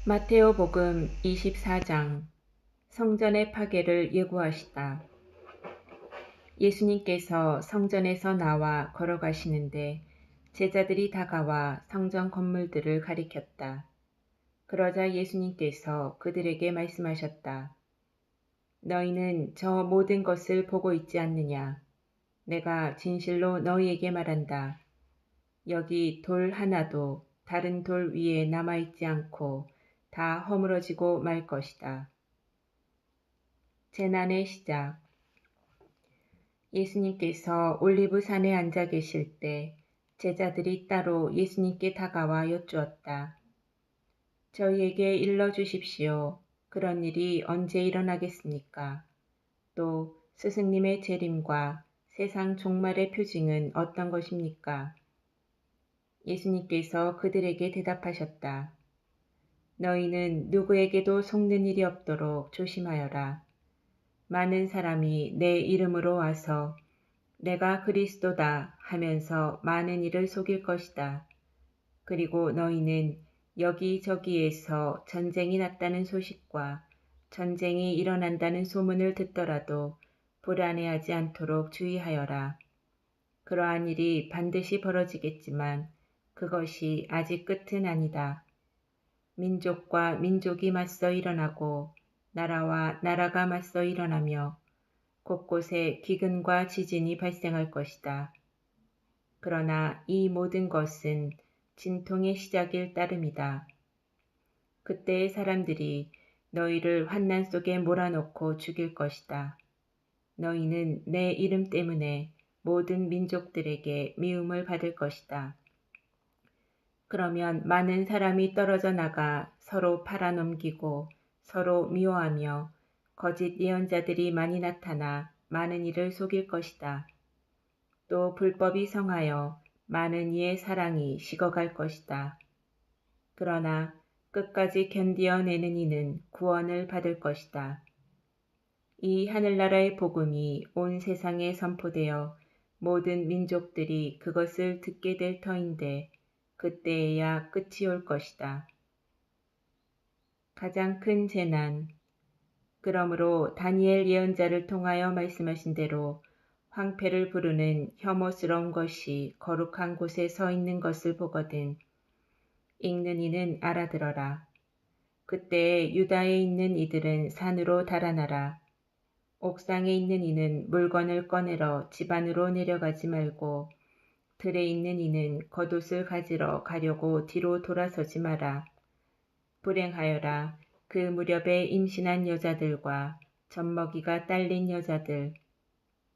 마테오복음 24장 성전의 파괴를 예고하시다. 예수님께서 성전에서 나와 걸어가시는데 제자들이 다가와 성전 건물들을 가리켰다. 그러자 예수님께서 그들에게 말씀하셨다. 너희는 저 모든 것을 보고 있지 않느냐? 내가 진실로 너희에게 말한다. 여기 돌 하나도 다른 돌 위에 남아있지 않고 다 허물어지고 말 것이다. 재난의 시작. 예수님께서 올리브산에 앉아 계실 때 제자들이 따로 예수님께 다가와 여쭈었다. 저희에게 일러주십시오. 그런 일이 언제 일어나겠습니까? 또 스승님의 재림과 세상 종말의 표징은 어떤 것입니까? 예수님께서 그들에게 대답하셨다. 너희는 누구에게도 속는 일이 없도록 조심하여라. 많은 사람이 내 이름으로 와서 내가 그리스도다 하면서 많은 이를 속일 것이다. 그리고 너희는 여기저기에서 전쟁이 났다는 소식과 전쟁이 일어난다는 소문을 듣더라도 불안해하지 않도록 주의하여라. 그러한 일이 반드시 벌어지겠지만 그것이 아직 끝은 아니다. 민족과 민족이 맞서 일어나고 나라와 나라가 맞서 일어나며 곳곳에 기근과 지진이 발생할 것이다. 그러나 이 모든 것은 진통의 시작일 따름이다. 그때의 사람들이 너희를 환난 속에 몰아넣고 죽일 것이다. 너희는 내 이름 때문에 모든 민족들에게 미움을 받을 것이다. 그러면 많은 사람이 떨어져 나가 서로 팔아넘기고 서로 미워하며 거짓 예언자들이 많이 나타나 많은 이를 속일 것이다. 또 불법이 성하여 많은 이의 사랑이 식어갈 것이다. 그러나 끝까지 견디어내는 이는 구원을 받을 것이다. 이 하늘나라의 복음이 온 세상에 선포되어 모든 민족들이 그것을 듣게 될 터인데 그때에야 끝이 올 것이다. 가장 큰 재난. 그러므로 다니엘 예언자를 통하여 말씀하신 대로 황폐를 부르는 혐오스러운 것이 거룩한 곳에 서 있는 것을 보거든 읽는 이는 알아들어라. 그때에 유다에 있는 이들은 산으로 달아나라. 옥상에 있는 이는 물건을 꺼내러 집 안으로 내려가지 말고 들에 있는 이는 겉옷을 가지러 가려고 뒤로 돌아서지 마라. 불행하여라. 그 무렵에 임신한 여자들과 젖먹이가 딸린 여자들.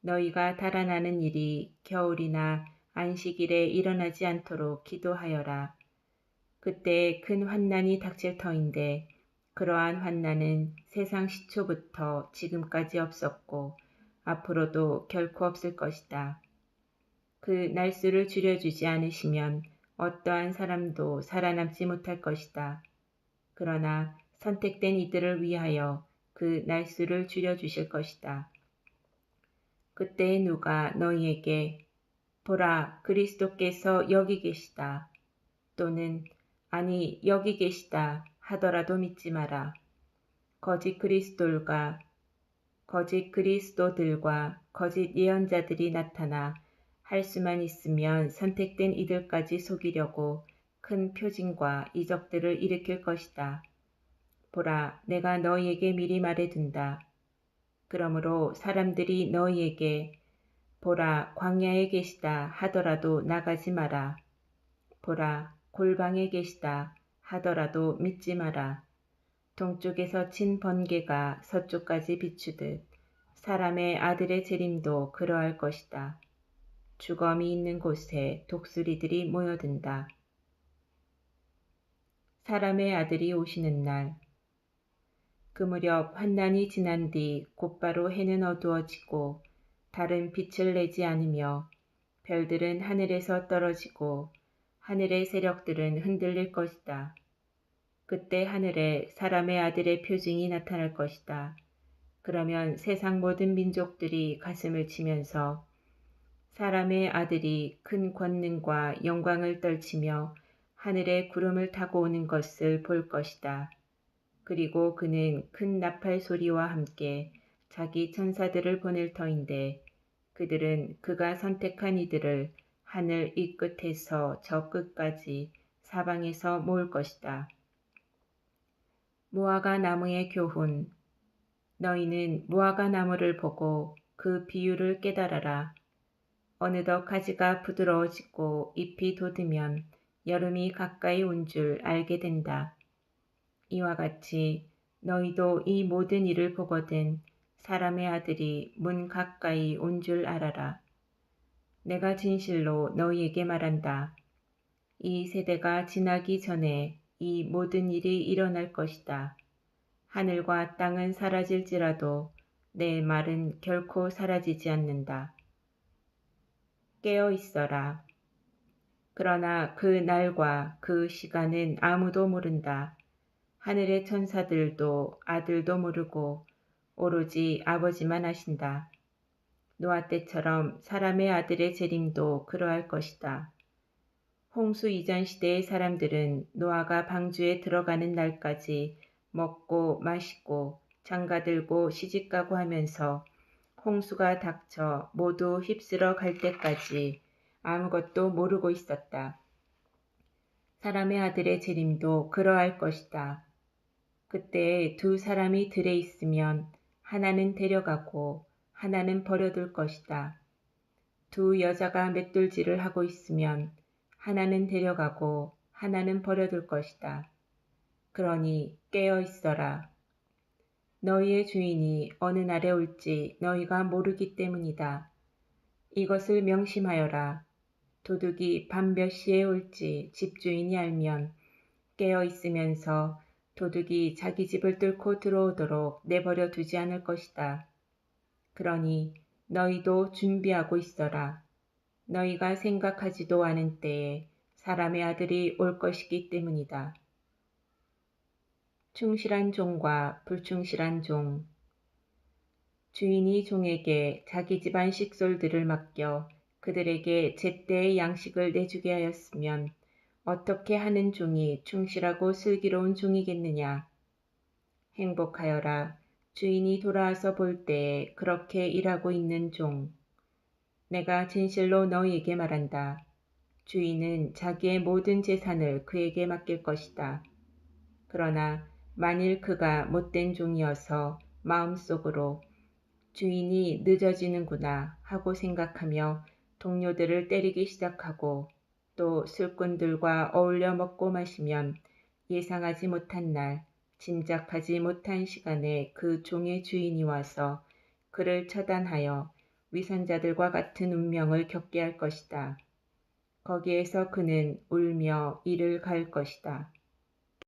너희가 달아나는 일이 겨울이나 안식일에 일어나지 않도록 기도하여라. 그때 큰 환난이 닥칠 터인데 그러한 환난은 세상 시초부터 지금까지 없었고 앞으로도 결코 없을 것이다. 그 날수를 줄여주지 않으시면 어떠한 사람도 살아남지 못할 것이다. 그러나 선택된 이들을 위하여 그 날수를 줄여주실 것이다. 그때 누가 너희에게 보라 그리스도께서 여기 계시다 또는 아니 여기 계시다 하더라도 믿지 마라. 거짓 그리스도들과 거짓 예언자들이 나타나 할 수만 있으면 선택된 이들까지 속이려고 큰 표징과 이적들을 일으킬 것이다. 보라, 내가 너희에게 미리 말해둔다. 그러므로 사람들이 너희에게 보라, 광야에 계시다 하더라도 나가지 마라. 보라, 골방에 계시다 하더라도 믿지 마라. 동쪽에서 친 번개가 서쪽까지 비추듯 사람의 아들의 재림도 그러할 것이다. 주검이 있는 곳에 독수리들이 모여든다. 사람의 아들이 오시는 날. 그 무렵 환난이 지난 뒤 곧바로 해는 어두워지고 달은 빛을 내지 않으며 별들은 하늘에서 떨어지고 하늘의 세력들은 흔들릴 것이다. 그때 하늘에 사람의 아들의 표징이 나타날 것이다. 그러면 세상 모든 민족들이 가슴을 치면서 사람의 아들이 큰 권능과 영광을 떨치며 하늘에 구름을 타고 오는 것을 볼 것이다. 그리고 그는 큰 나팔 소리와 함께 자기 천사들을 보낼 터인데 그들은 그가 선택한 이들을 하늘 이 끝에서 저 끝까지 사방에서 모을 것이다. 무화과 나무의 교훈. 너희는 무화과 나무를 보고 그 비유를 깨달아라. 어느덧 가지가 부드러워지고 잎이 돋으면 여름이 가까이 온 줄 알게 된다. 이와 같이 너희도 이 모든 일을 보거든 사람의 아들이 문 가까이 온 줄 알아라. 내가 진실로 너희에게 말한다. 이 세대가 지나기 전에 이 모든 일이 일어날 것이다. 하늘과 땅은 사라질지라도 내 말은 결코 사라지지 않는다. 깨어 있어라. 그러나 그 날과 그 시간은 아무도 모른다. 하늘의 천사들도 아들도 모르고 오로지 아버지만 아신다. 노아 때처럼 사람의 아들의 재림도 그러할 것이다. 홍수 이전 시대의 사람들은 노아가 방주에 들어가는 날까지 먹고 마시고 장가들고 시집가고 하면서 홍수가 닥쳐 모두 휩쓸어 갈 때까지 아무것도 모르고 있었다. 사람의 아들의 재림도 그러할 것이다. 그때 두 사람이 들에 있으면 하나는 데려가고 하나는 버려둘 것이다. 두 여자가 맷돌질을 하고 있으면 하나는 데려가고 하나는 버려둘 것이다. 그러니 깨어 있어라. 너희의 주인이 어느 날에 올지 너희가 모르기 때문이다. 이것을 명심하여라. 도둑이 밤 몇 시에 올지 집주인이 알면 깨어 있으면서 도둑이 자기 집을 뚫고 들어오도록 내버려 두지 않을 것이다. 그러니 너희도 준비하고 있어라. 너희가 생각하지도 않은 때에 사람의 아들이 올 것이기 때문이다. 충실한 종과 불충실한 종. 주인이 종에게 자기 집안 식솔들을 맡겨 그들에게 제때의 양식을 내주게 하였으면 어떻게 하는 종이 충실하고 슬기로운 종이겠느냐. 행복하여라. 주인이 돌아와서 볼 때에 그렇게 일하고 있는 종. 내가 진실로 너희에게 말한다. 주인은 자기의 모든 재산을 그에게 맡길 것이다. 그러나 만일 그가 못된 종이어서 마음속으로 주인이 늦어지는구나 하고 생각하며 동료들을 때리기 시작하고 또 술꾼들과 어울려 먹고 마시면 예상하지 못한 날, 짐작하지 못한 시간에 그 종의 주인이 와서 그를 처단하여 위선자들과 같은 운명을 겪게 할 것이다. 거기에서 그는 울며 이를 갈 것이다.